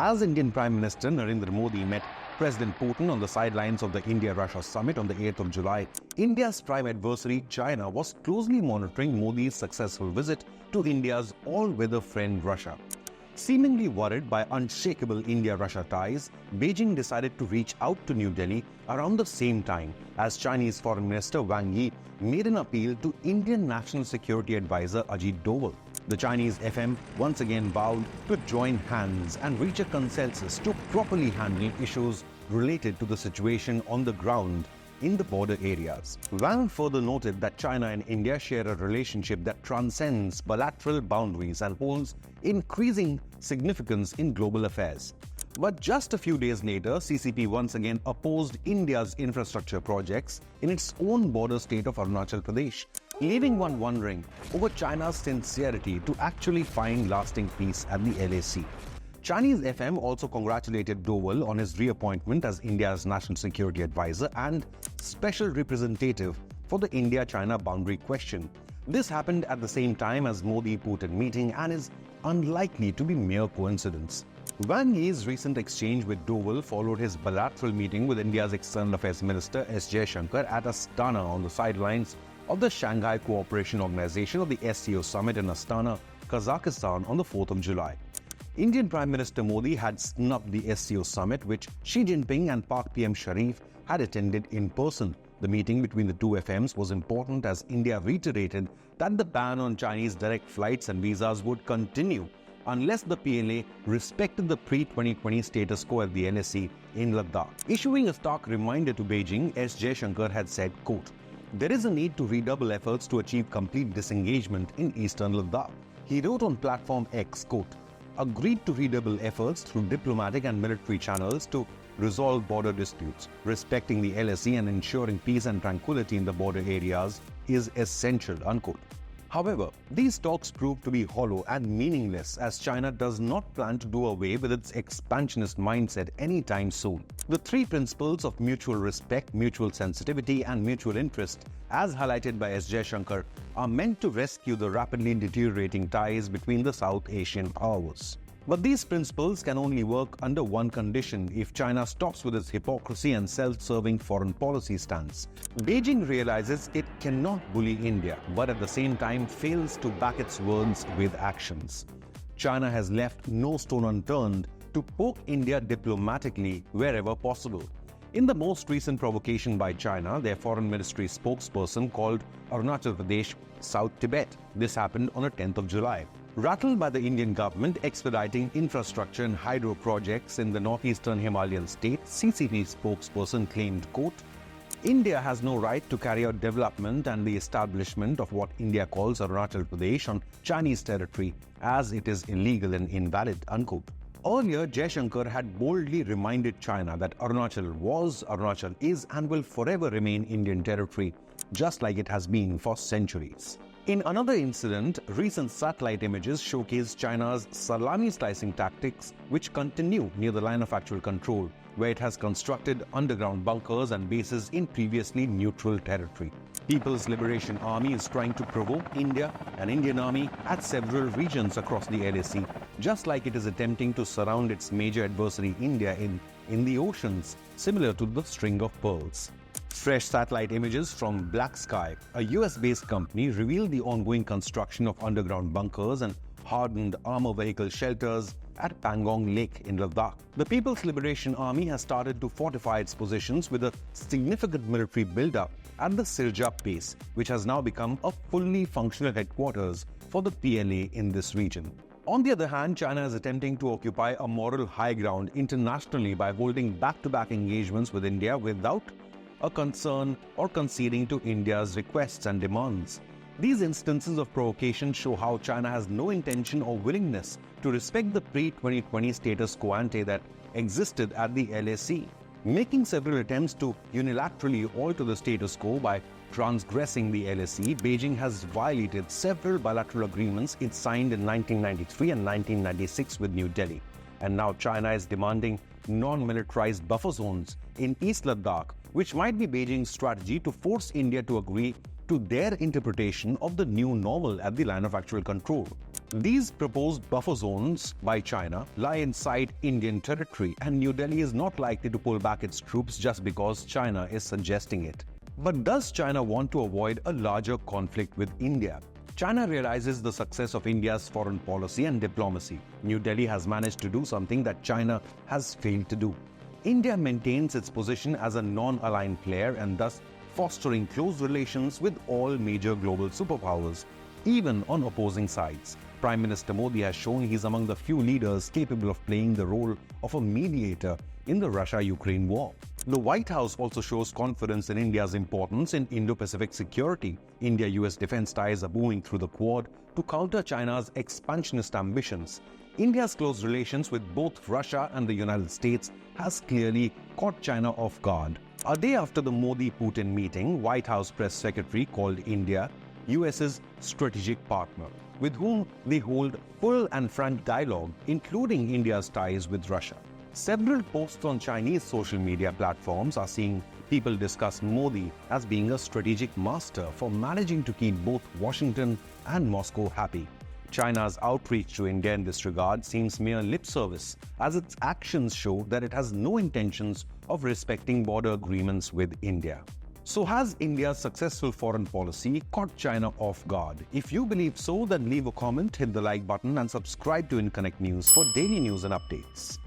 As Indian Prime Minister Narendra Modi met President Putin on the sidelines of the India-Russia summit on the 8th of July, India's prime adversary China was closely monitoring Modi's successful visit to India's all-weather friend Russia. Seemingly worried by unshakable India-Russia ties, Beijing decided to reach out to New Delhi around the same time as Chinese Foreign Minister Wang Yi made an appeal to Indian National Security Advisor Ajit Doval. The Chinese FM once again vowed to join hands and reach a consensus to properly handle issues related to the situation on the ground in the border areas. Wang further noted that China and India share a relationship that transcends bilateral boundaries and holds increasing significance in global affairs. But just a few days later, CCP once again opposed India's infrastructure projects in its own border state of Arunachal Pradesh, leaving one wondering over China's sincerity to actually find lasting peace at the LAC. Chinese FM also congratulated Doval on his reappointment as India's National Security Advisor and Special Representative for the India-China boundary question. This happened at the same time as Modi-Putin meeting and is unlikely to be mere coincidence. Wang Yi's recent exchange with Doval followed his bilateral meeting with India's External Affairs Minister S. Jaishankar at Astana on the sidelines of the Shanghai Cooperation Organization of the SCO Summit in Astana, Kazakhstan on the 4th of July. Indian Prime Minister Modi had snubbed the SCO summit, which Xi Jinping and Pak PM Sharif had attended in person. The meeting between the two FMs was important as India reiterated that the ban on Chinese direct flights and visas would continue unless the PLA respected the pre-2020 status quo at the LAC in Ladakh. Issuing a stark reminder to Beijing, S. Jaishankar had said, quote, "There is a need to redouble efforts to achieve complete disengagement in eastern Ladakh." He wrote on platform X, quote, "Agreed to redouble efforts through diplomatic and military channels to resolve border disputes. Respecting the LAC and ensuring peace and tranquility in the border areas is essential," unquote. However, these talks proved to be hollow and meaningless as China does not plan to do away with its expansionist mindset anytime soon. The three principles of mutual respect, mutual sensitivity, and mutual interest, as highlighted by S. Jaishankar, are meant to rescue the rapidly deteriorating ties between the South Asian powers. But these principles can only work under one condition: if China stops with its hypocrisy and self-serving foreign policy stance. Beijing realizes it cannot bully India, but at the same time fails to back its words with actions. China has left no stone unturned to poke India diplomatically wherever possible. In the most recent provocation by China, their foreign ministry spokesperson called Arunachal Pradesh South Tibet. This happened on the 10th of July. Rattled by the Indian government expediting infrastructure and hydro projects in the northeastern Himalayan state, CCP spokesperson claimed, quote, "India has no right to carry out development and the establishment of what India calls Arunachal Pradesh on Chinese territory, as it is illegal and invalid," unquote. Earlier, Jaishankar had boldly reminded China that Arunachal was, Arunachal is, and will forever remain Indian territory, just like it has been for centuries. In another incident, recent satellite images showcase China's salami-slicing tactics, which continue near the line of actual control, where it has constructed underground bunkers and bases in previously neutral territory. People's Liberation Army is trying to provoke India and Indian Army at several regions across the LAC, just like it is attempting to surround its major adversary India in the oceans, similar to the String of Pearls. Fresh satellite images from Black Sky, a US-based company, revealed the ongoing construction of underground bunkers and hardened armor vehicle shelters at Pangong Lake in Ladakh. The People's Liberation Army has started to fortify its positions with a significant military build-up at the Sirjap base, which has now become a fully functional headquarters for the PLA in this region. On the other hand, China is attempting to occupy a moral high ground internationally by holding back-to-back engagements with India without a concern or conceding to India's requests and demands. These instances of provocation show how China has no intention or willingness to respect the pre-2020 status quo ante that existed at the LAC. Making several attempts to unilaterally alter the status quo by transgressing the LAC, Beijing has violated several bilateral agreements it signed in 1993 and 1996 with New Delhi. And now China is demanding non-militarized buffer zones in East Ladakh, which might be Beijing's strategy to force India to agree to their interpretation of the new normal at the line of actual control. These proposed buffer zones by China lie inside Indian territory, and New Delhi is not likely to pull back its troops just because China is suggesting it. But does China want to avoid a larger conflict with India? China realizes the success of India's foreign policy and diplomacy. New Delhi has managed to do something that China has failed to do. India maintains its position as a non-aligned player and thus fostering close relations with all major global superpowers, even on opposing sides. Prime Minister Modi has shown he is among the few leaders capable of playing the role of a mediator in the Russia-Ukraine war. The White House also shows confidence in India's importance in Indo-Pacific security. India-US defense ties are booming through the Quad to counter China's expansionist ambitions. India's close relations with both Russia and the United States has clearly caught China off guard. A day after the Modi-Putin meeting, White House press secretary called India US's strategic partner, with whom they hold full and frank dialogue, including India's ties with Russia. Several posts on Chinese social media platforms are seeing people discuss Modi as being a strategic master for managing to keep both Washington and Moscow happy. China's outreach to India in this regard seems mere lip service, as its actions show that it has no intentions of respecting border agreements with India. So has India's successful foreign policy caught China off guard? If you believe so, then leave a comment, hit the like button and subscribe to Inconnect News for daily news and updates.